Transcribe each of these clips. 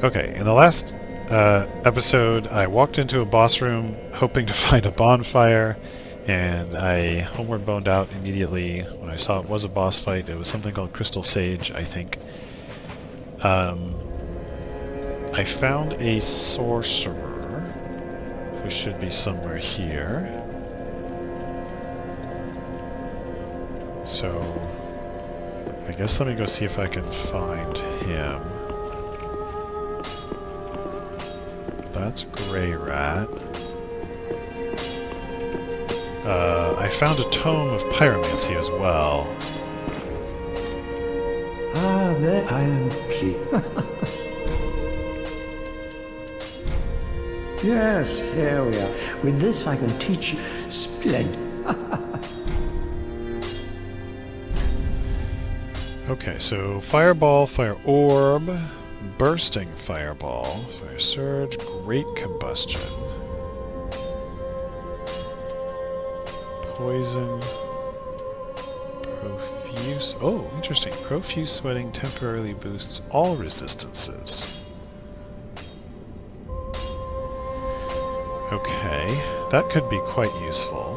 Okay, in the last episode, I walked into a boss room hoping to find a bonfire, and I homeward boned out immediately when I saw it was a boss fight. It was something called Crystal Sage, I think. I found a sorcerer who should be somewhere here. So, I guess let me go see if I can find him. That's Grey Rat. I found a tome of pyromancy as well. Ah, there I am pleased. Yes, here we are. With this I can teach you splendid. Okay, so Fireball, Fire Orb, Bursting Fireball, Fire Surge, Great Combustion, Poison, Profuse... Oh, interesting. Profuse Sweating temporarily boosts all resistances. Okay, that could be quite useful.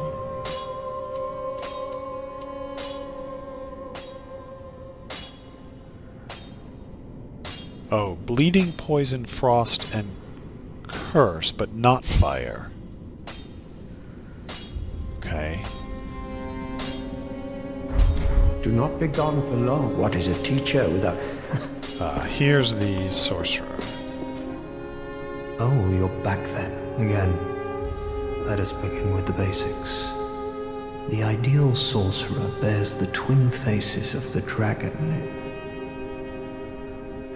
Oh, Bleeding, Poison, Frost, and Curse, but not Fire. Okay. Do not be gone for long. What is a teacher without... Here's the Sorcerer. Oh, you're back then, again. Let us begin with the basics. The ideal sorcerer bears the twin faces of the dragon.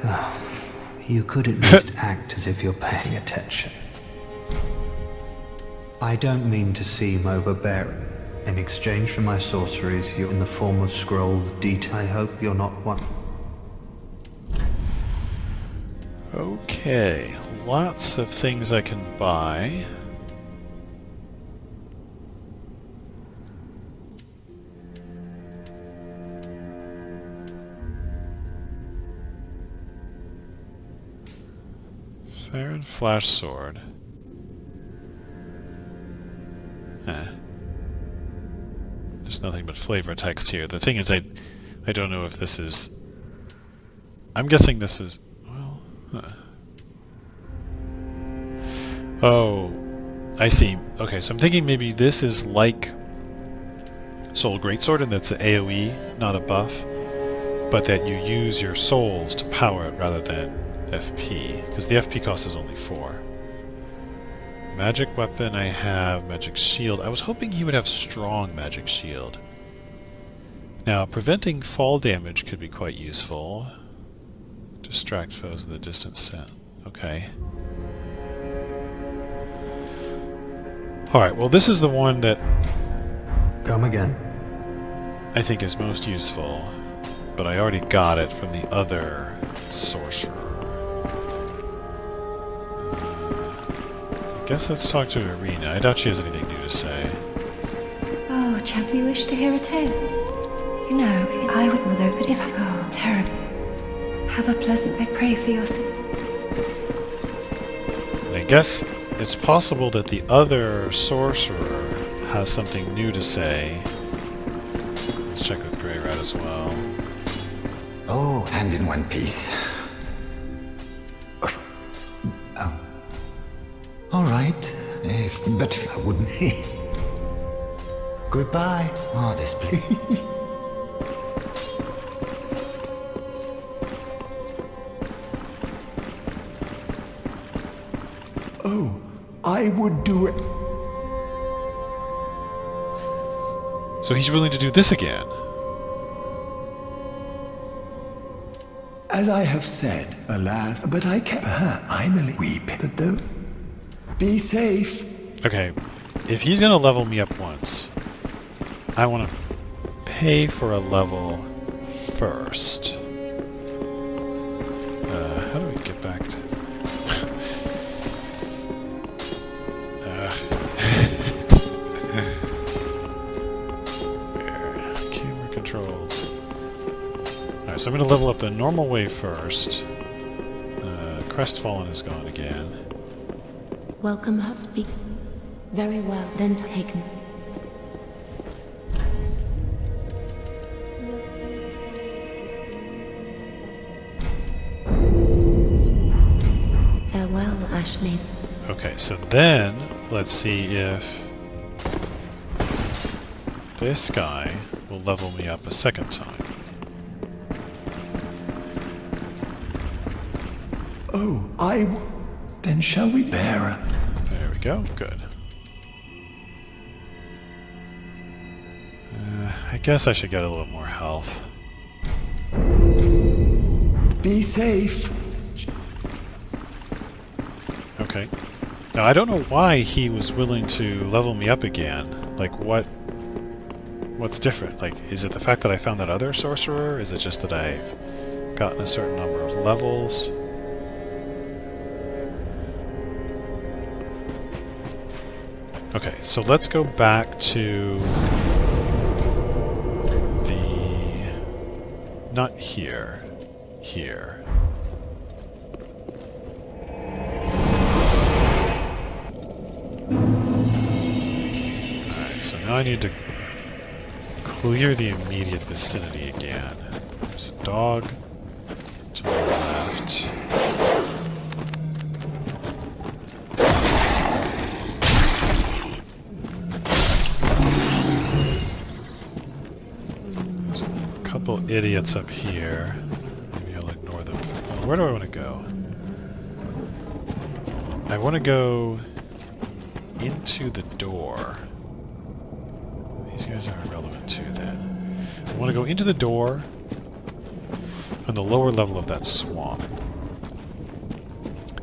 Oh, you could at least act as if you're paying attention. I don't mean to seem overbearing. In exchange for my sorceries, you're in the form of scrolls detail. I hope you're not one. Okay, lots of things I can buy. Fire and Flash Sword. There's nothing but flavor text here. The thing is, I don't know if this is... I'm guessing this is... well... Oh, I see. Okay, so I'm thinking maybe this is like Soul Greatsword, and that's an AoE, not a buff, but that you use your souls to power it rather than FP, because the FP cost is only 4. Magic weapon, I have Magic Shield. I was hoping he would have strong Magic Shield. Now, preventing fall damage could be quite useful. Distract foes in the distance set. Okay. Alright, well this is the one that Come again. I think is most useful, but I already got it from the other sorcerer. I guess let's talk to Irina. I doubt she has anything new to say. Oh, chap, do you wish to hear a tale? You know, I would although, but if I... Oh, terrible. Have a pleasant... I pray for your... I guess it's possible that the other sorcerer has something new to say. Let's check with Grey Rat as well. Oh, and in one piece. Oh. All right, but I wouldn't. Goodbye. Oh, this place. Oh, I would do it. So he's willing to do this again. As I have said, alas, but I can't. I'm a weep that though. Be safe. Okay, if he's gonna level me up once, I want to pay for a level first. How do we get back to... Camera controls. Alright, so I'm going to level up the normal way first. Crestfallen is gone again. Welcome, speak. Very well, then taken. Farewell, Ashmaid. Okay, so then let's see if this guy will level me up a second time. Oh, then shall we bear? There we go, good. I guess I should get a little more health. Be safe. Okay. Now I don't know why he was willing to level me up again. Like what's different? Like, is it the fact that I found that other sorcerer? Is it just that I've gotten a certain number of levels? Okay, so let's go back to the... not here. Here. Alright, so now I need to clear the immediate vicinity again. There's a dog to my left. There's a couple idiots up here. Maybe I'll ignore them. Where do I want to go? I want to go into the door. These guys are irrelevant too then. I want to go into the door on the lower level of that swamp.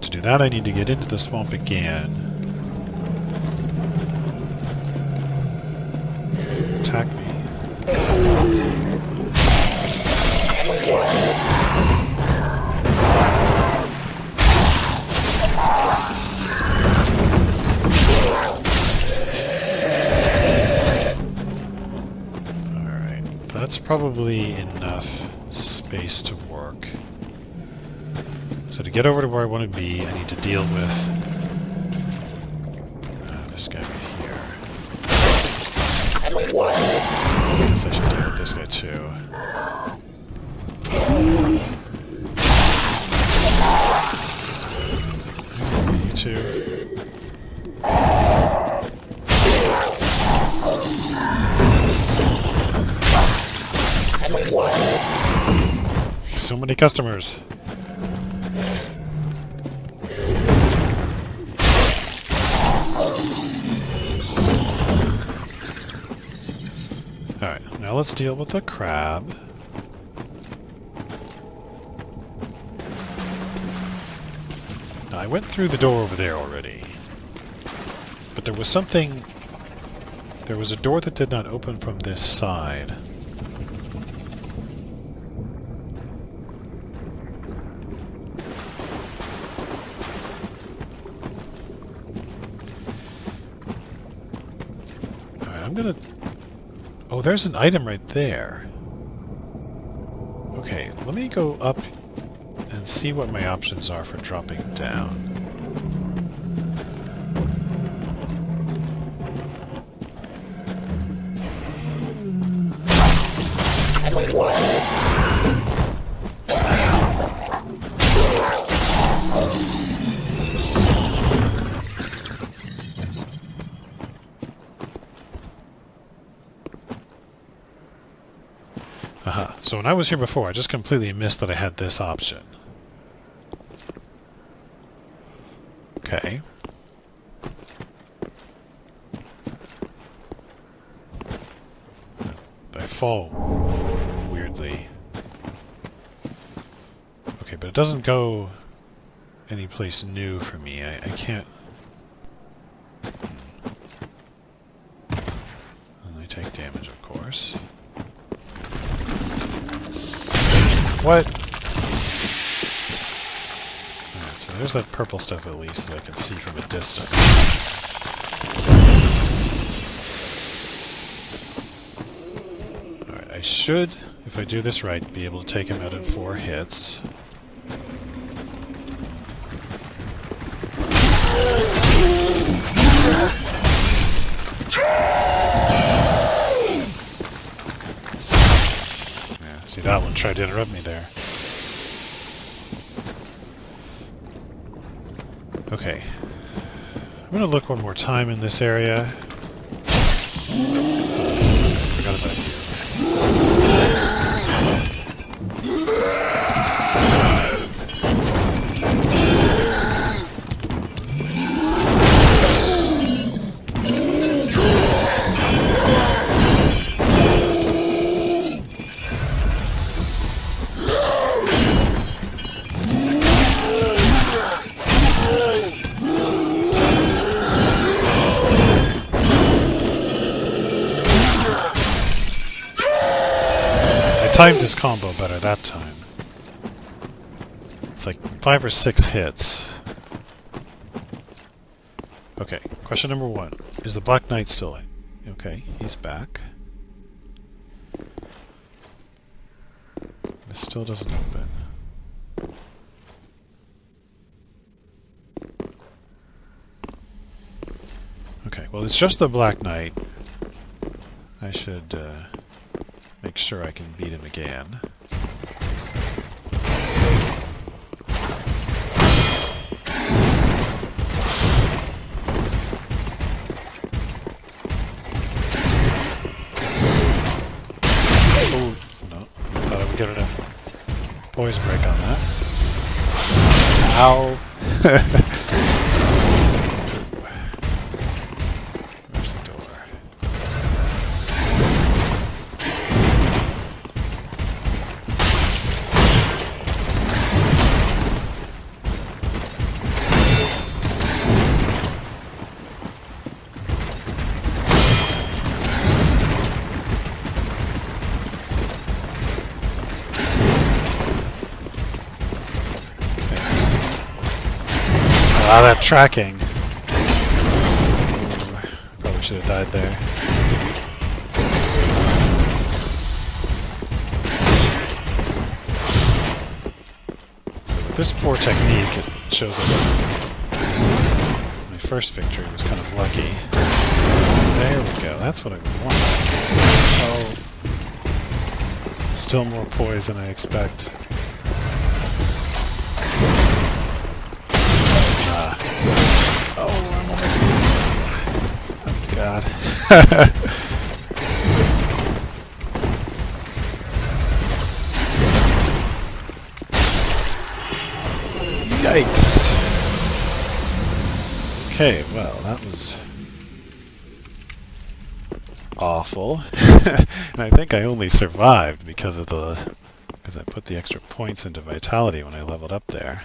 To do that I need to get into the swamp again. Attack me. That's probably enough space to work. So to get over to where I want to be, I need to deal with this guy right here. I guess I should deal with this guy too. You two. So many customers. Alright, now let's deal with the crab. Now I went through the door over there already. But there was something... There was a door that did not open from this side. I'm gonna... Oh, there's an item right there. Okay, let me go up and see what my options are for dropping down. Aha. So when I was here before, I just completely missed that I had this option. Okay. I fall weirdly. Okay, but it doesn't go any place new for me. I can't... And I take damage, of course. What? Alright, so there's that purple stuff at least that I can see from a distance. Alright, I should, if I do this right, be able to take him out in 4 hits. tried to interrupt me there. Okay. I'm gonna look one more time in this area. Forgot about you. Timed his combo better that time. It's like 5 or 6 hits. Okay, question number 1. Is the Black Knight still in? Okay, he's back. This still doesn't open. Okay, well it's just the Black Knight. I should make sure I can beat him again. Oh, no. Thought I would get enough poise break on that. Ow! Where's the door? Ah, that tracking. Ooh, probably should have died there. So with this poor technique, it shows that my first victory was kind of lucky. There we go, that's what I want. Oh, still more poise than I expect. Oh, I'm almost... Oh, God. Yikes. Okay, well, that was awful. And I think I only survived because I put the extra points into vitality when I leveled up there.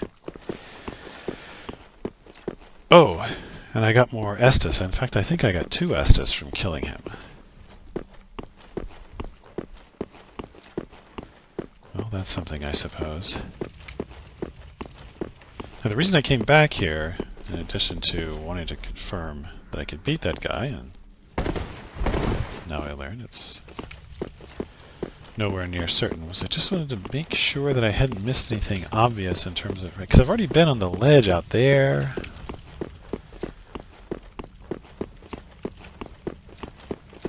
Oh, and I got more Estus. In fact, I think I got 2 Estus from killing him. Well, that's something, I suppose. Now, the reason I came back here, in addition to wanting to confirm that I could beat that guy, and now I learn it's nowhere near certain, was I just wanted to make sure that I hadn't missed anything obvious in terms of... Because I've already been on the ledge out there.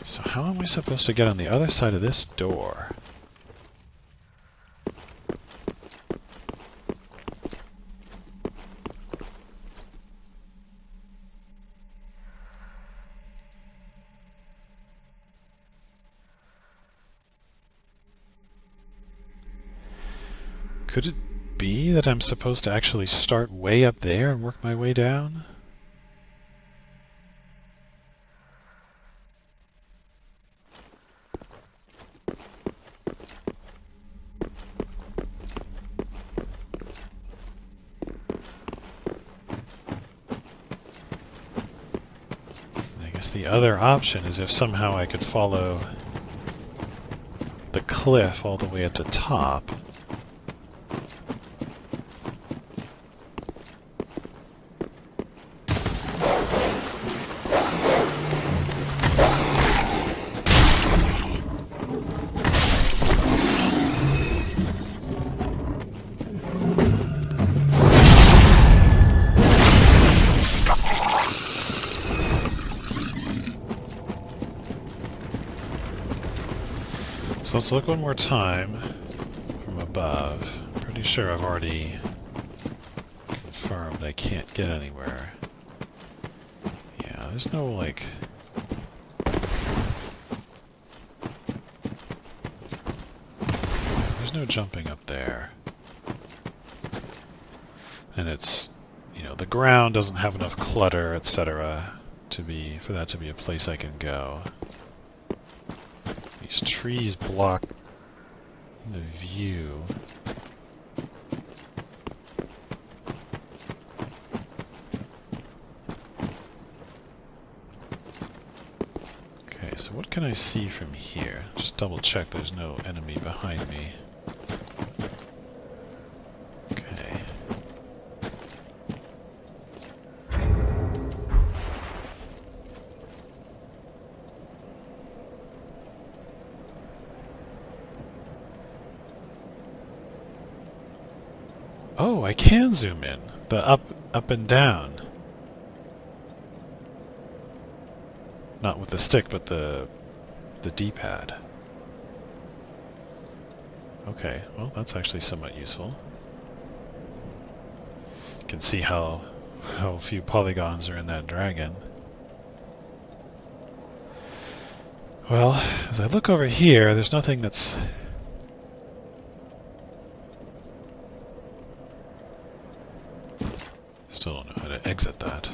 So how am I supposed to get on the other side of this door? Could it be that I'm supposed to actually start way up there and work my way down? The other option is if somehow I could follow the cliff all the way at the top. Let's look one more time. above. Pretty sure I've already confirmed I can't get anywhere. Yeah, there's no, like... There's no jumping up there. And it's, you know, the ground doesn't have enough clutter, etc. for that to be a place I can go. These trees block the view. Okay, so what can I see from here? Just double check there's no enemy behind me. Okay. Oh, I can zoom in. The up and down. Not with the stick, but the D-pad. Okay, well that's actually somewhat useful. You can see how few polygons are in that dragon. Well, as I look over here, there's nothing that's... Still don't know how to exit that.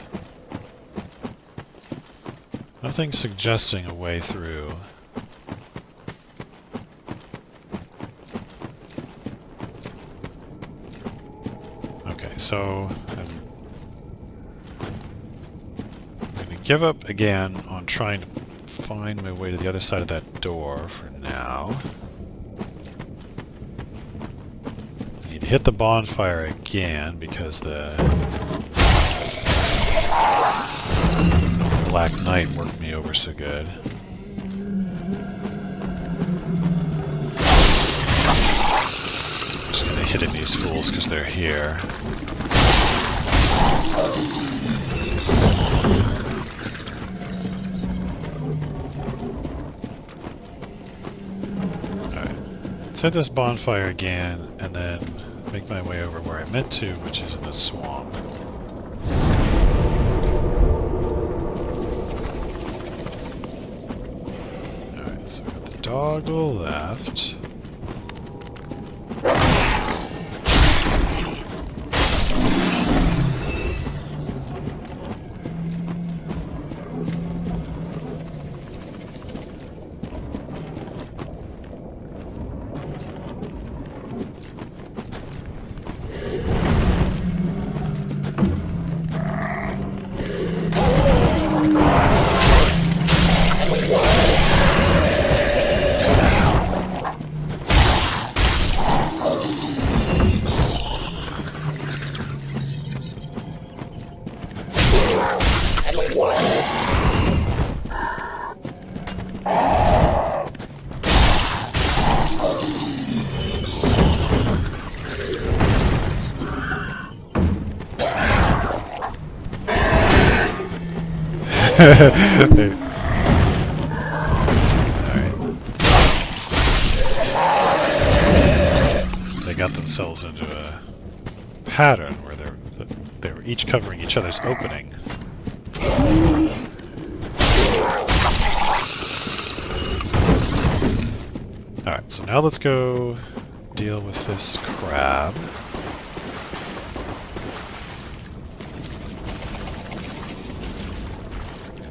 Nothing suggesting a way through. Okay, so I'm going to give up again on trying to find my way to the other side of that door for now. I need to hit the bonfire again because the Black Knight worked me over so good. Just gonna hit at these fools because they're here. Alright. Let's hit this bonfire again and then make my way over where I meant to, which is in the swamp. So we got the dog to the left. Alright. They got themselves into a pattern where they were each covering each other's opening. Alright, so now let's go deal with this crab.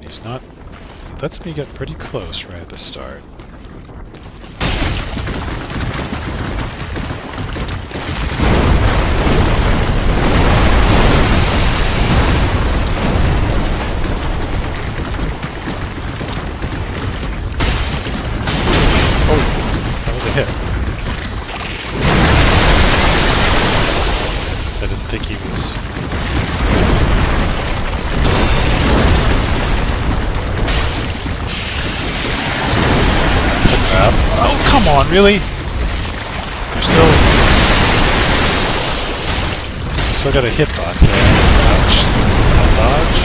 He's not... He lets me get pretty close right at the start. Oh, that was a hit. I didn't think he was... Oh, come on, really? You're still got a hitbox there. Dodge.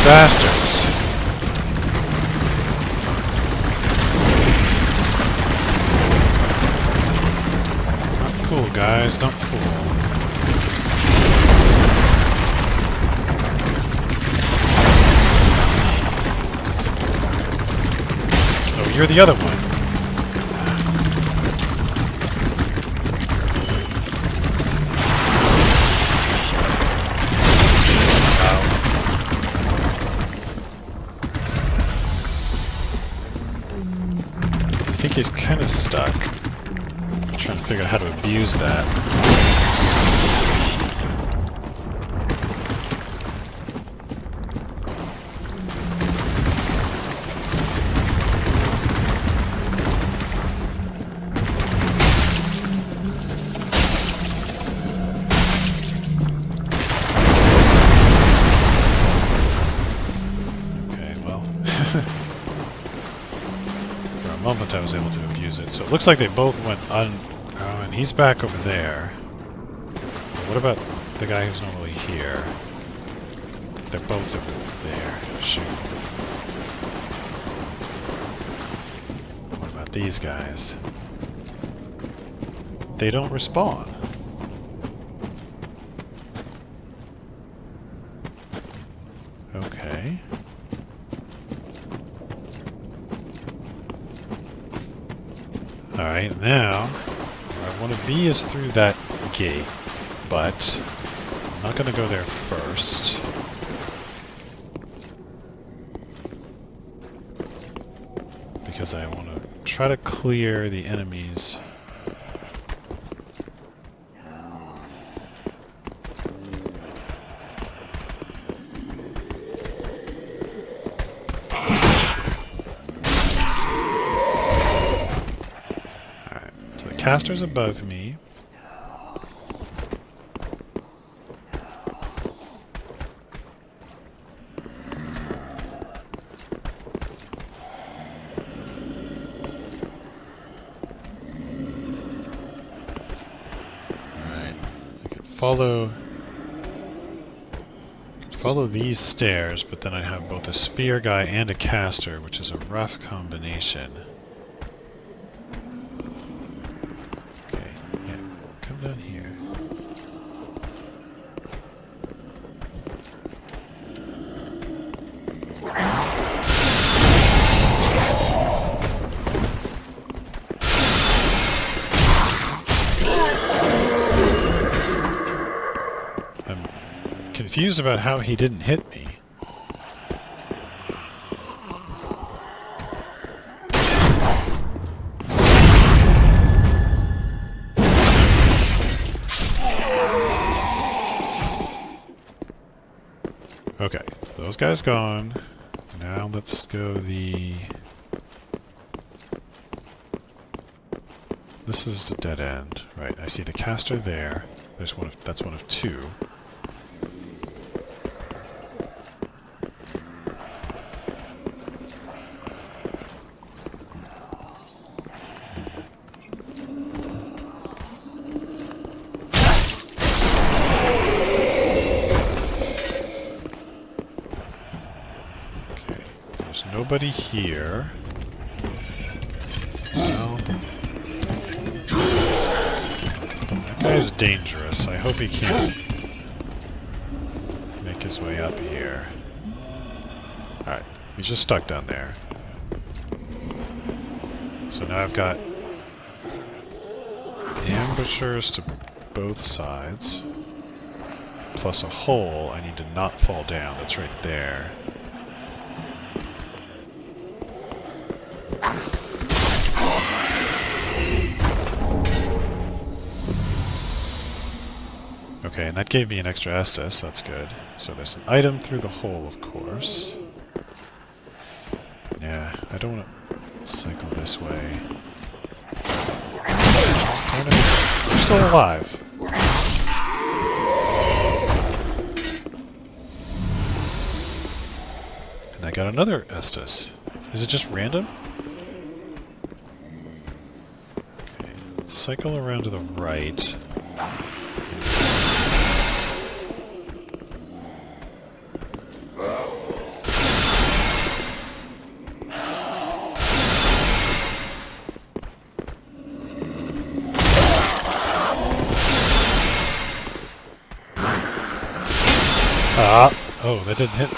bastards. Not cool, guys. Not cool. Oh, you're the other one. I think he's kind of stuck. I'm trying to figure out how to abuse that. Okay, well. For a moment I was able to abuse it. So it looks like they both went Oh, and he's back over there. What about the guy who's normally here? They're both over there. Shoot. What about these guys? They don't respawn. Okay. Alright, now, where I want to be is through that gate, but I'm not going to go there first. Because I want to try to clear the enemies. Caster's above me. Alright. I could follow these stairs, but then I have both a spear guy and a caster, which is a rough combination. Down here. I'm confused about how he didn't hit me. Okay, those guys gone. Now let's go the... This is a dead end. Right, I see the caster there. There's one of... That's one of two. Nobody here. Well, that guy's dangerous. I hope he can't make his way up here. Alright, he's just stuck down there. So now I've got ambushers to both sides, plus a hole I need to not fall down. That's right there. Okay, and that gave me an extra Estus, that's good. So there's an item through the hole, of course. Yeah, I don't want to cycle this way. You're still alive. And I got another Estus. Is it just random? Okay, cycle around to the right. Ah! Oh, that didn't hit.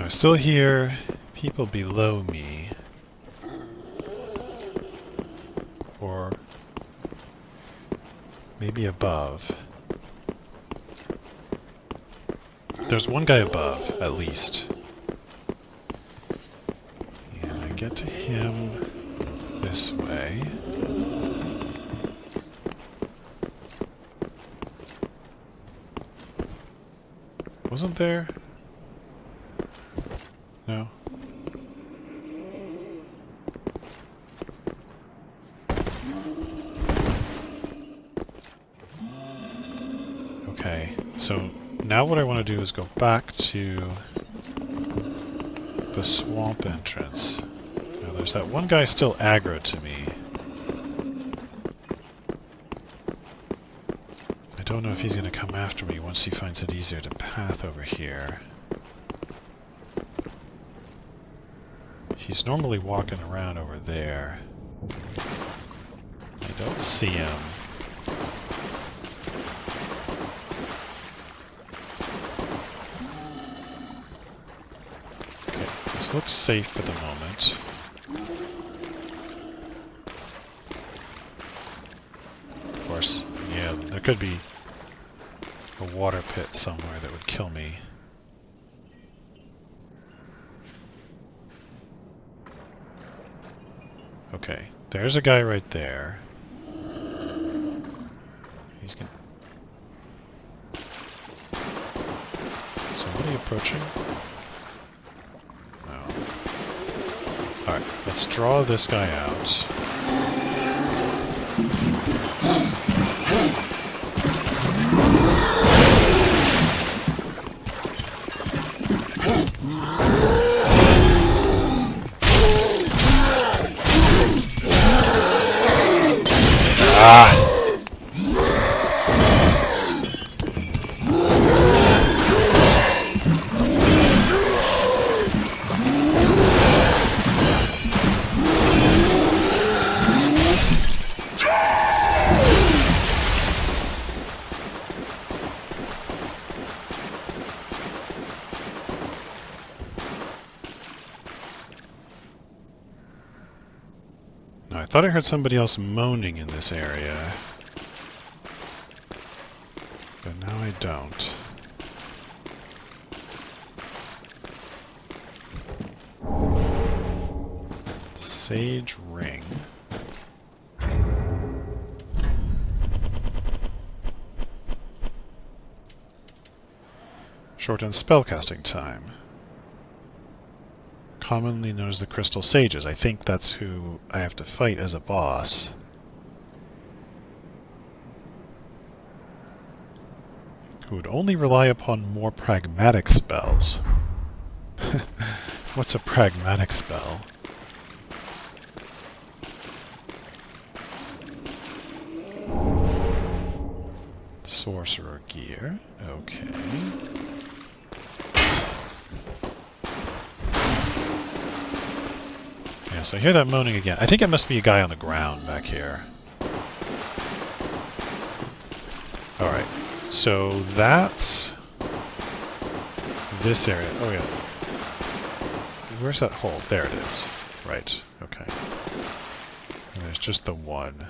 I still hear people below me. Or maybe above. There's one guy above, at least. And I get to him this way. Wasn't there? No. Okay, so now what I want to do is go back to the swamp entrance. Now there's that one guy still aggro to me. I don't know if he's going to come after me once he finds it easier to path over here. He's normally walking around over there. I don't see him. Okay, this looks safe for the moment. Of course, yeah, there could be a water pit somewhere that would kill me. Okay, there's a guy right there. He's gonna... Somebody approaching? No. Alright, let's draw this guy out. Ah! I thought I heard somebody else moaning in this area, but now I don't. Sage Ring. Shorten spellcasting time. Commonly known as the Crystal Sages. I think that's who I have to fight as a boss. Who would only rely upon more pragmatic spells. What's a pragmatic spell? Sorcerer gear. Okay. Yeah, so I hear that moaning again. I think it must be a guy on the ground back here. Alright, so that's this area. Oh yeah. Where's that hole? There it is. Right, okay. And there's just the one.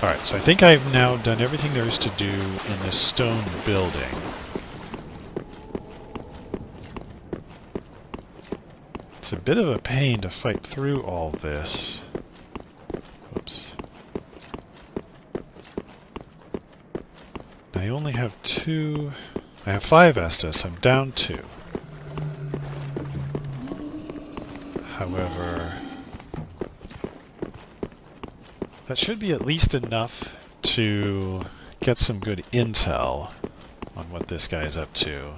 Alright, so I think I've now done everything there is to do in this stone building. It's a bit of a pain to fight through all this. Whoops. I only have 2... I have 5 Estus, I'm down 2. However... that should be at least enough to get some good intel on what this guy's up to.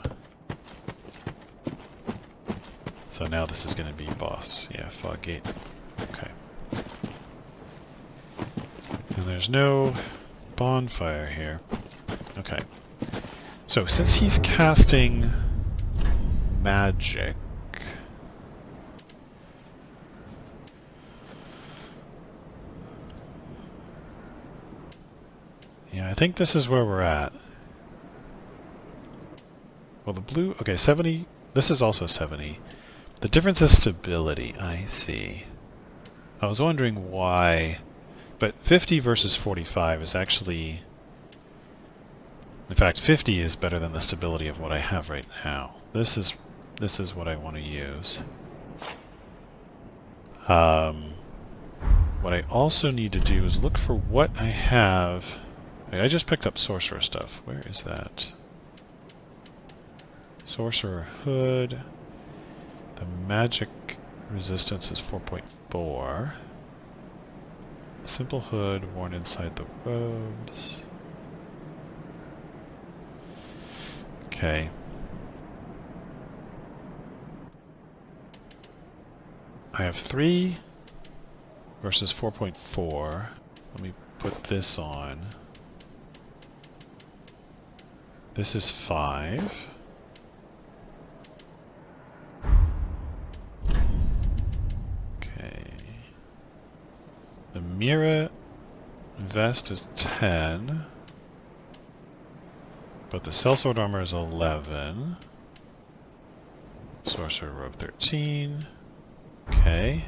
So now this is going to be boss. Yeah, fog gate. Okay. And there's no bonfire here. Okay. So since he's casting magic... yeah, I think this is where we're at. Well, the blue... okay, 70... this is also 70. The difference is stability. I see. I was wondering why... but 50 versus 45 is actually... in fact, 50 is better than the stability of what I have right now. This is what I want to use. What I also need to do is look for what I have... I just picked up sorcerer stuff. Where is that? Sorcerer hood. The magic resistance is 4.4. Simple hood worn inside the robes. Okay. I have 3 versus 4.4. Let me put this on. This is 5. Okay. The Mira vest is 10. But the sellsword armor is 11. Sorcerer robe 13. Okay.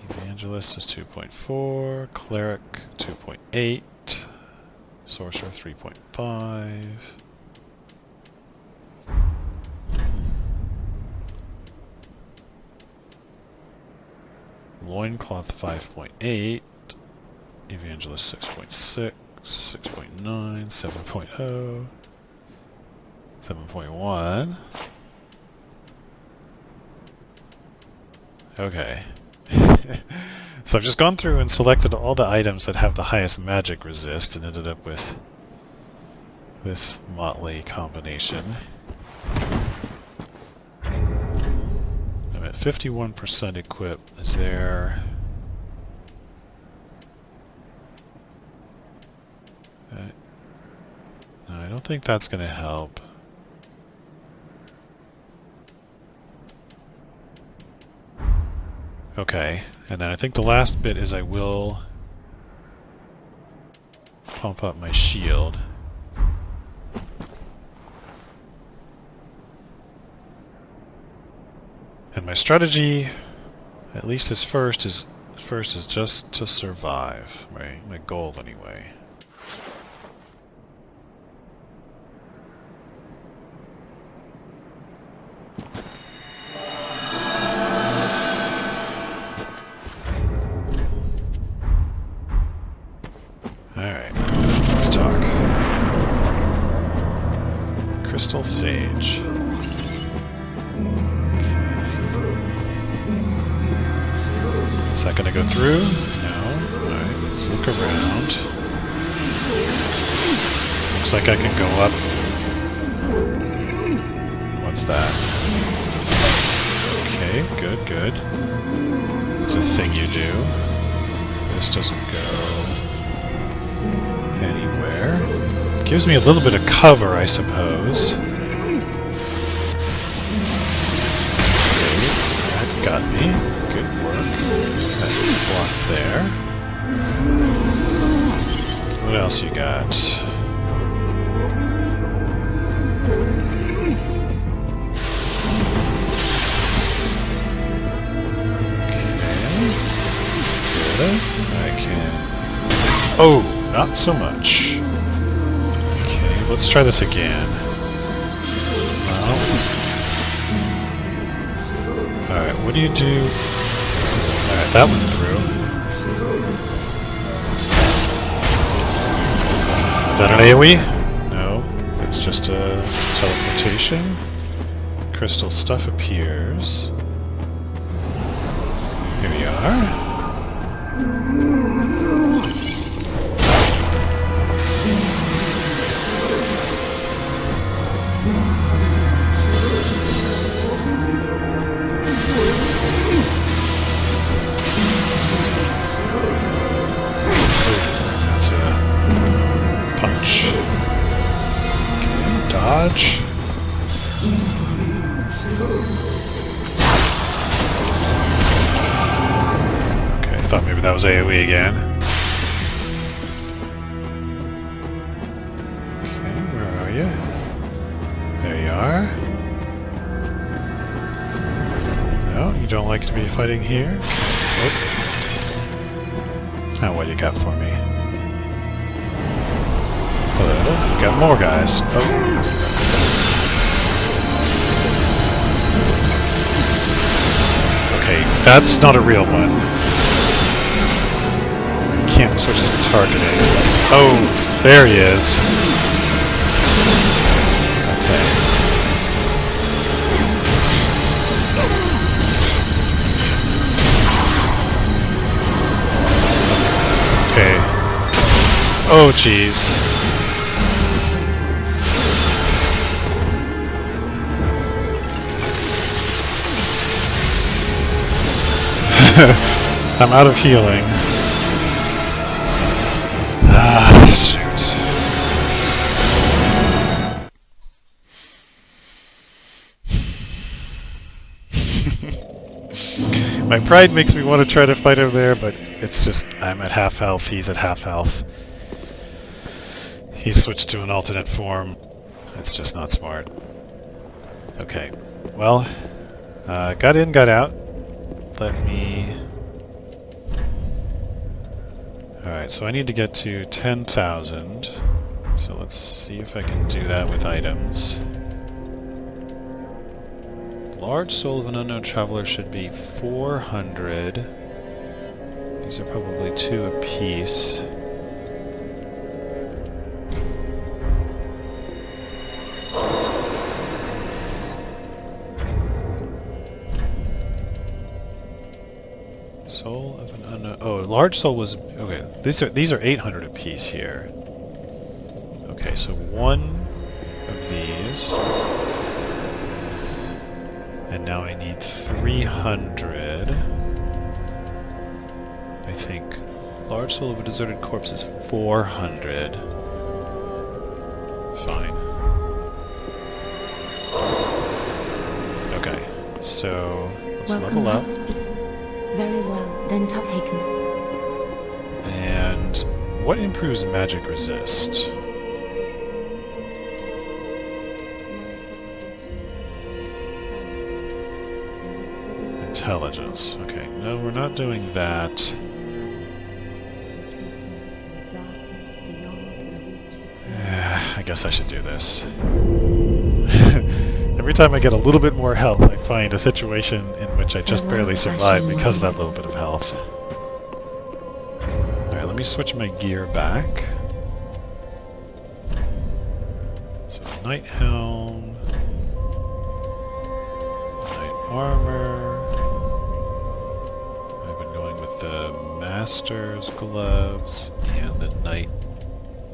Evangelist is 2.4. Cleric 2.8. Sorcerer 3.5. Loincloth 5.8. Evangelist 6.6, 6.9, 7.0, 7.1. Okay. So I've just gone through and selected all the items that have the highest magic resist and ended up with this motley combination. I'm at 51% equipped. Is there... no, I don't think that's going to help. Okay, and then I think the last bit is I will pump up my shield. And my strategy, at least as first is just to survive. My goal anyway. Alright, let's talk. Crystal Sage. Is that gonna go through? No. Alright, let's look around. Looks like I can go up. What's that? Okay, good, good. It's a thing you do. This doesn't go anywhere. Gives me a little bit of cover, I suppose. Good work. That is blocked there. What else you got? Okay. Good. I can... Oh! Not so much. Okay, let's try this again. No. Alright, what do you do? Alright, that went through. Is that an AoE? No, it's just a teleportation. Crystal stuff appears. Here we are. That's a punch. Okay, dodge. Okay, I thought maybe that was AoE again. Okay, where are you? There you are. No, you don't like to be fighting here? Nope. Now what you got for me? Hello, you got more guys. Oh. Okay, that's not a real one. Can't switch to targeting. Oh, there he is. Okay. Oh, jeez. I'm out of healing. Ah, shoot. My pride makes me want to try to fight him there, but it's just, I'm at half health, he's at half health. He switched to an alternate form. It's just not smart. Okay, well, got in, got out. Let me... Alright, so I need to get to 10,000. So let's see if I can do that with items. Large soul of an unknown traveler should be 400. These are probably 2 apiece. Soul of an unknown... Oh, large soul was... Okay, these are 800 apiece here. Okay, so 1 of these... And now I need 300. I think large soul of a deserted corpse is 400. Fine. Okay, so let's level up. Very well, then taken. And what improves magic resist? Intelligence. Okay, no, we're not doing that. I guess I should do this. Every time I get a little bit more health, I find a situation in which I just barely survive because of that little bit of health. Alright, let me switch my gear back. So, Night Helm, Night Armor. I've been going with the Master's Gloves and the Night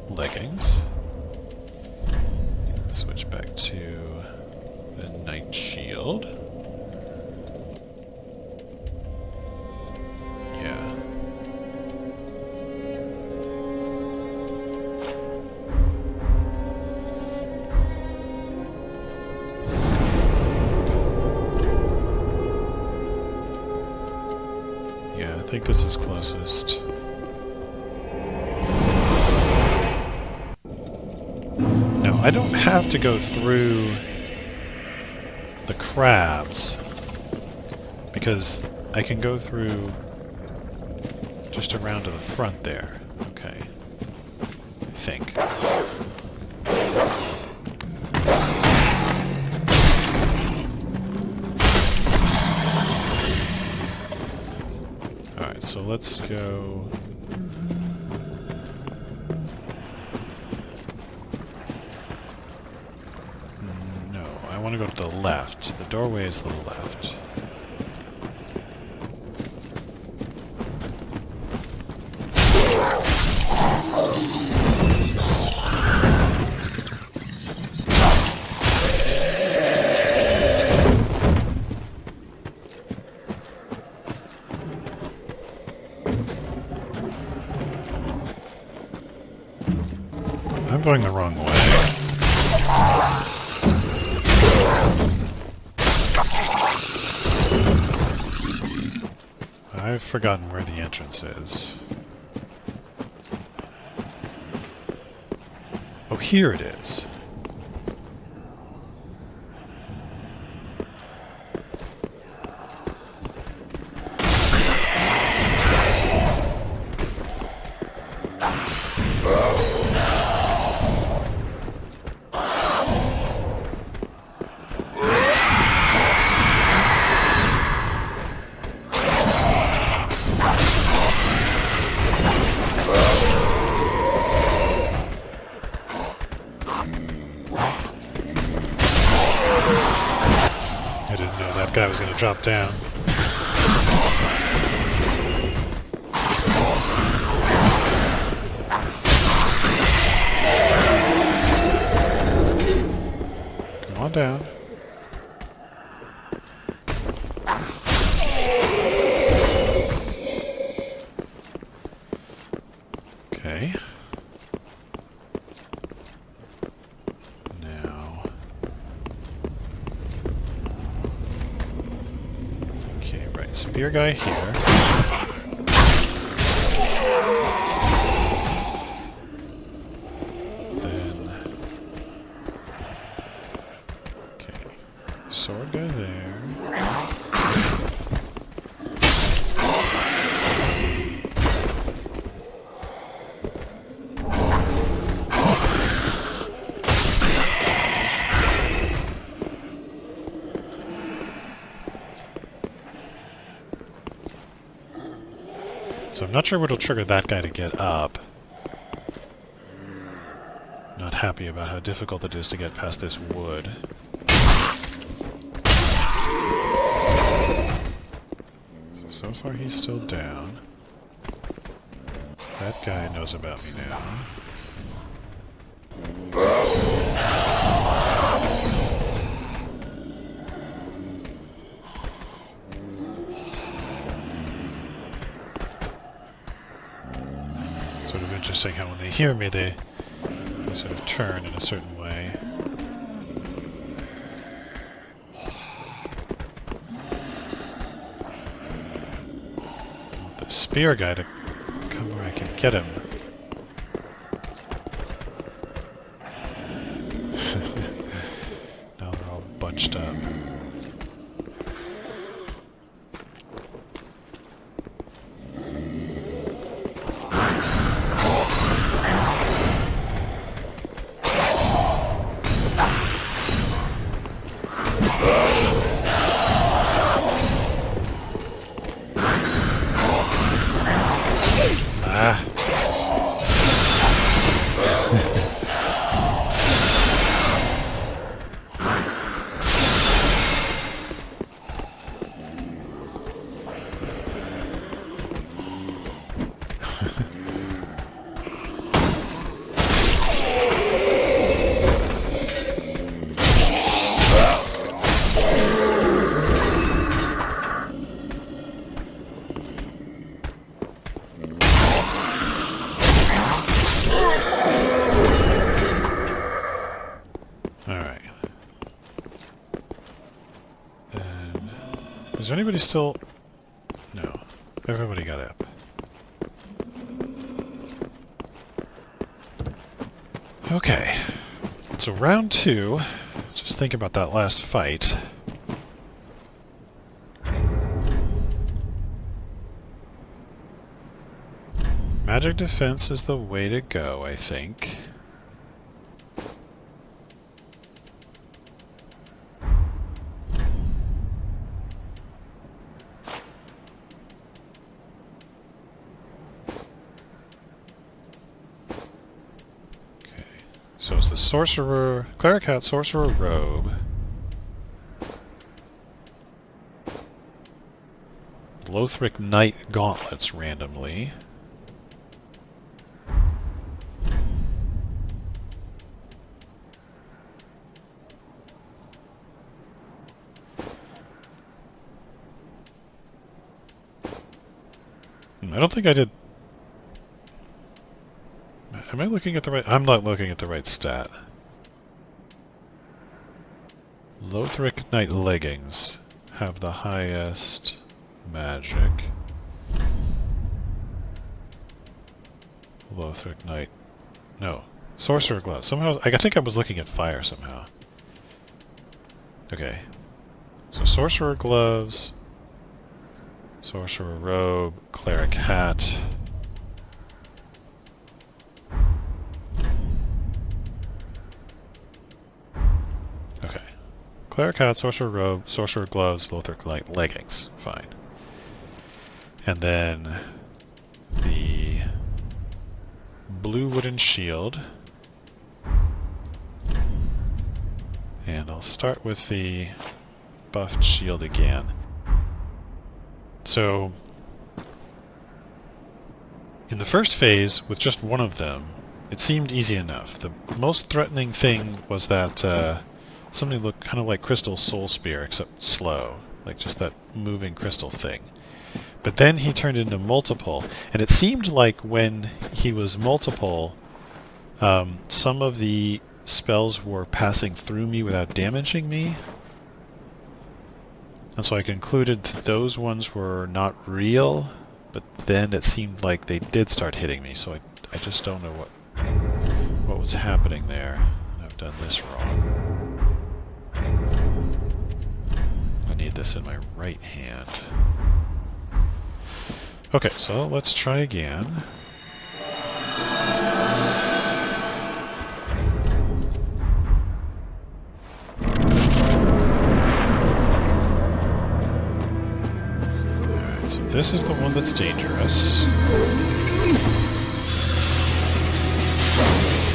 Leggings. Switch back to the Night Shield. Yeah. think this is closest. Now, I don't have to go through the crabs, because I can go through just around to the front there. Okay. I think. Alright, so let's go... No, I want to go to the left. The doorway is to the left. I'm going the wrong way. I've forgotten where the entrance is. Oh, here it is. I didn't know that guy was going to drop down. Come on down. Okay. Now... Okay, right. Spear guy here. Then... Okay. Sword guy there. So I'm not sure what'll trigger that guy to get up. Not happy about how difficult it is to get past this wood. So far he's still down. That guy knows about me now. Sort of interesting how when they hear me, they sort of turn in a certain way. I want the spear guy to come where I can get him. Now they're all bunched up. Ah. Alright. Is there anybody still... No. Everybody got up. Okay. So round 2. Just think about that last fight. Magic defense is the way to go, I think. So it's the Sorcerer, Cleric Hat, Sorcerer Robe. Lothric Knight Gauntlets randomly. I don't think I did... Am I looking at the right... I'm not looking at the right stat. Lothric Knight Leggings have the highest magic. Lothric Knight... No. Sorcerer Gloves. Somehow... I think I was looking at fire somehow. Okay. So Sorcerer Gloves... Sorcerer Robe, Cleric Hat. Okay. Cleric Hat, Sorcerer Robe, Sorcerer Gloves, Lothric Knight Leggings. Fine. And then the blue wooden shield. And I'll start with the buffed shield again. So, in the first phase, with just one of them, it seemed easy enough. The most threatening thing was that something looked kind of like Crystal Soul Spear, except slow. Like just that moving crystal thing. But then he turned into multiple, and it seemed like when he was multiple, some of the spells were passing through me without damaging me. And so I concluded those ones were not real, but then it seemed like they did start hitting me, so I just don't know what was happening there. I've done this wrong. I need this in my right hand. Okay, so let's try again. So this is the one that's dangerous.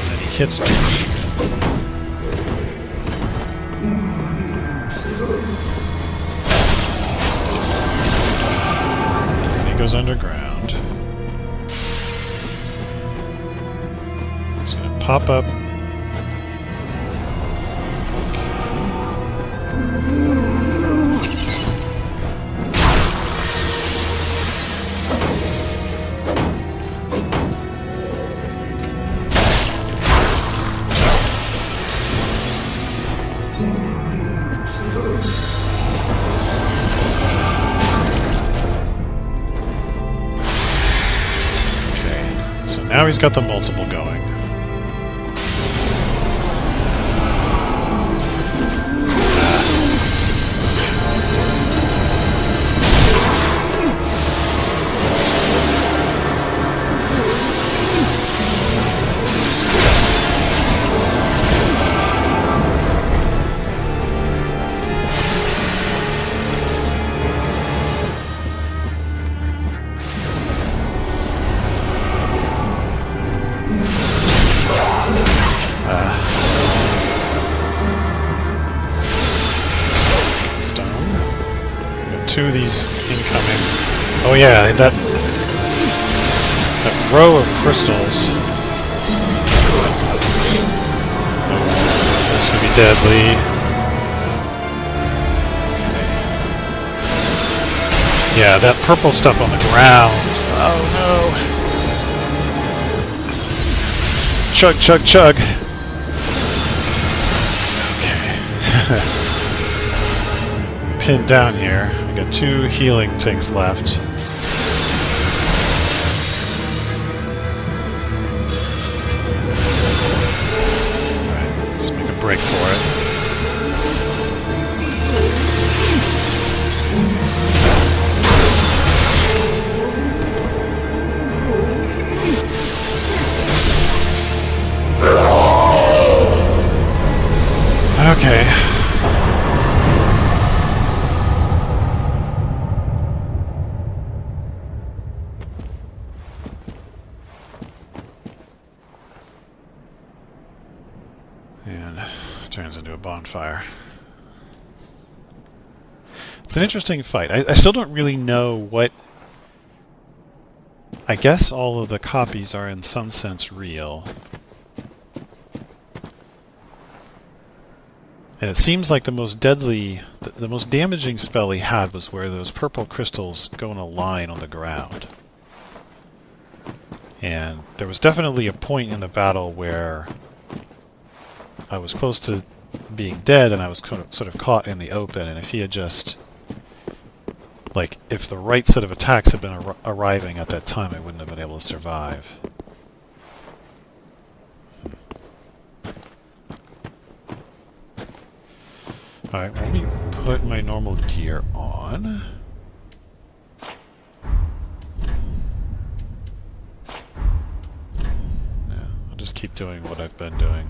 And he hits me. And he goes underground. He's gonna pop up. So now he's got the multiple going. Two of these incoming. Oh yeah, that row of crystals. This could be deadly. Yeah, that purple stuff on the ground. Oh no. Chug, chug, chug. Okay. Pinned down here. I got 2 healing things left. bonfire. It's an interesting fight. I still don't really know what... I guess all of the copies are in some sense real. And it seems like the most deadly, the most damaging spell he had was where those purple crystals go in a line on the ground. And there was definitely a point in the battle where I was close to being dead and I was sort of caught in the open, and if he had just... Like, if the right set of attacks had been arriving at that time, I wouldn't have been able to survive. Alright, let me put my normal gear on. Yeah, I'll just keep doing what I've been doing.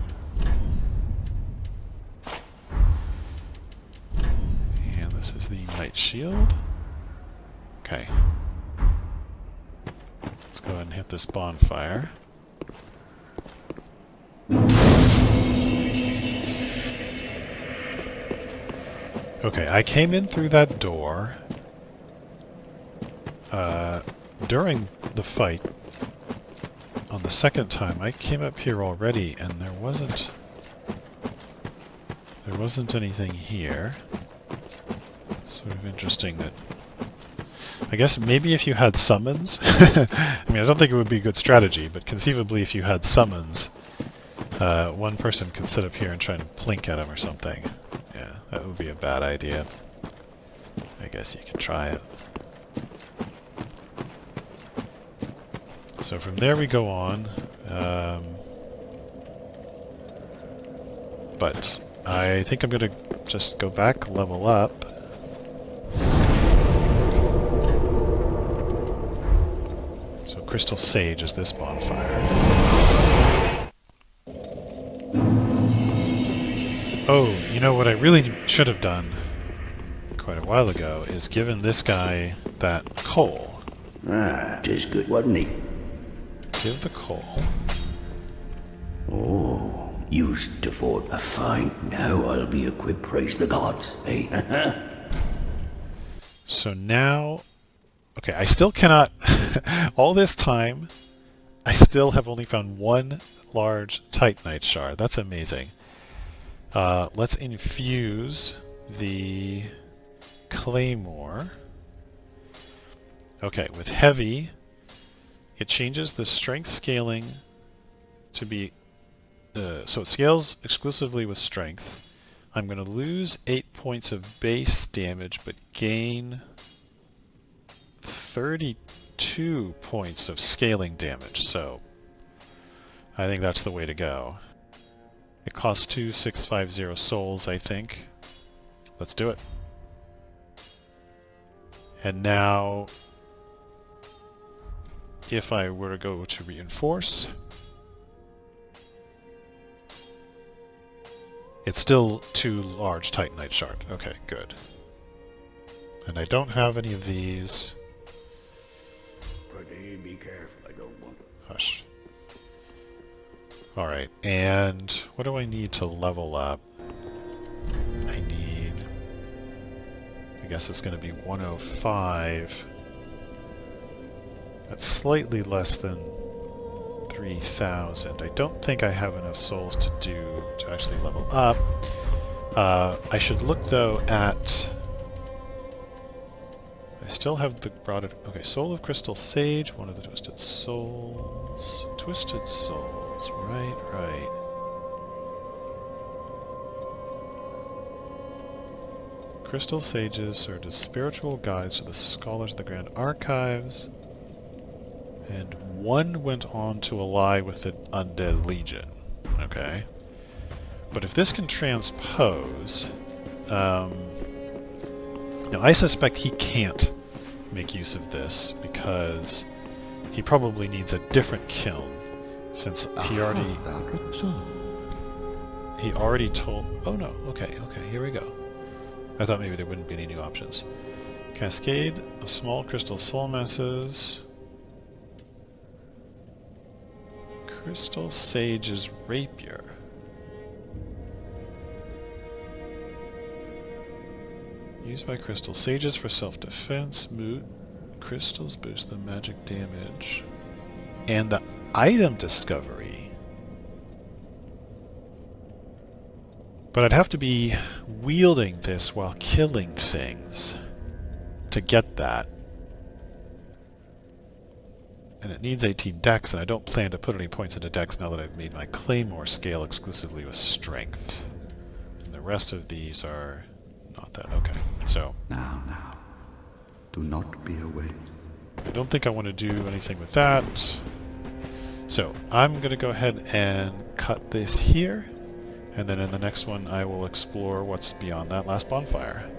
And this is the Knight Shield. Okay. Let's go ahead and hit this bonfire. Okay, I came in through that door during the fight. On the second time, I came up here already, and there wasn't anything here. Sort of interesting that... I guess maybe if you had summons... I mean, I don't think it would be a good strategy, but conceivably if you had summons, one person could sit up here and try and plink at him or something. Yeah, that would be a bad idea. I guess you could try it. So from there we go on. But I think I'm going to just go back, level up. So Crystal Sage is this bonfire. Oh, you know what I really should have done quite a while ago is given this guy that coal. Ah, 'tis good, wasn't he? Give the coal. Oh, used to fought a fight. Now I'll be equipped, praise the gods, eh? So now... Okay, I still cannot... all this time, I still have only found one large Titanite shard. That's amazing. Let's infuse the claymore. Okay, with heavy, it changes the strength scaling to be... so it scales exclusively with strength. I'm going to lose 8 points of base damage, but gain 32 points of scaling damage, so I think that's the way to go. It costs 2650 souls, I think. Let's do it. And now, if I were to go to reinforce, it's still 2 large Titanite shard. Okay, good. And I don't have any of these. Be careful, I don't want... Hush. Alright, and what do I need to level up? I need... I guess it's going to be 105. That's slightly less than 3,000. I don't think I have enough souls to actually level up. I should look though at... I still have the broader... Okay, Soul of Crystal Sage, one of the Twisted Souls. Twisted Souls, right. Crystal Sages served as spiritual guides to the scholars of the Grand Archives, and one went on to ally with the Undead Legion. Okay. But if this can transpose... now I suspect he can't make use of this because he probably needs a different kiln, since he already told... Oh no, okay, here we go. I thought maybe there wouldn't be any new options. Cascade of small crystal soul masses. Crystal Sage's Rapier. Used by crystal sages for self-defense. Crystals boost the magic damage. And the item discovery. But I'd have to be wielding this while killing things to get that. And it needs 18 dex, and I don't plan to put any points into dex now that I've made my claymore scale exclusively with strength. And the rest of these are not that. Okay, so Now, do not be away. I don't think I want to do anything with that. So I'm going to go ahead and cut this here, and then in the next one I will explore what's beyond that last bonfire.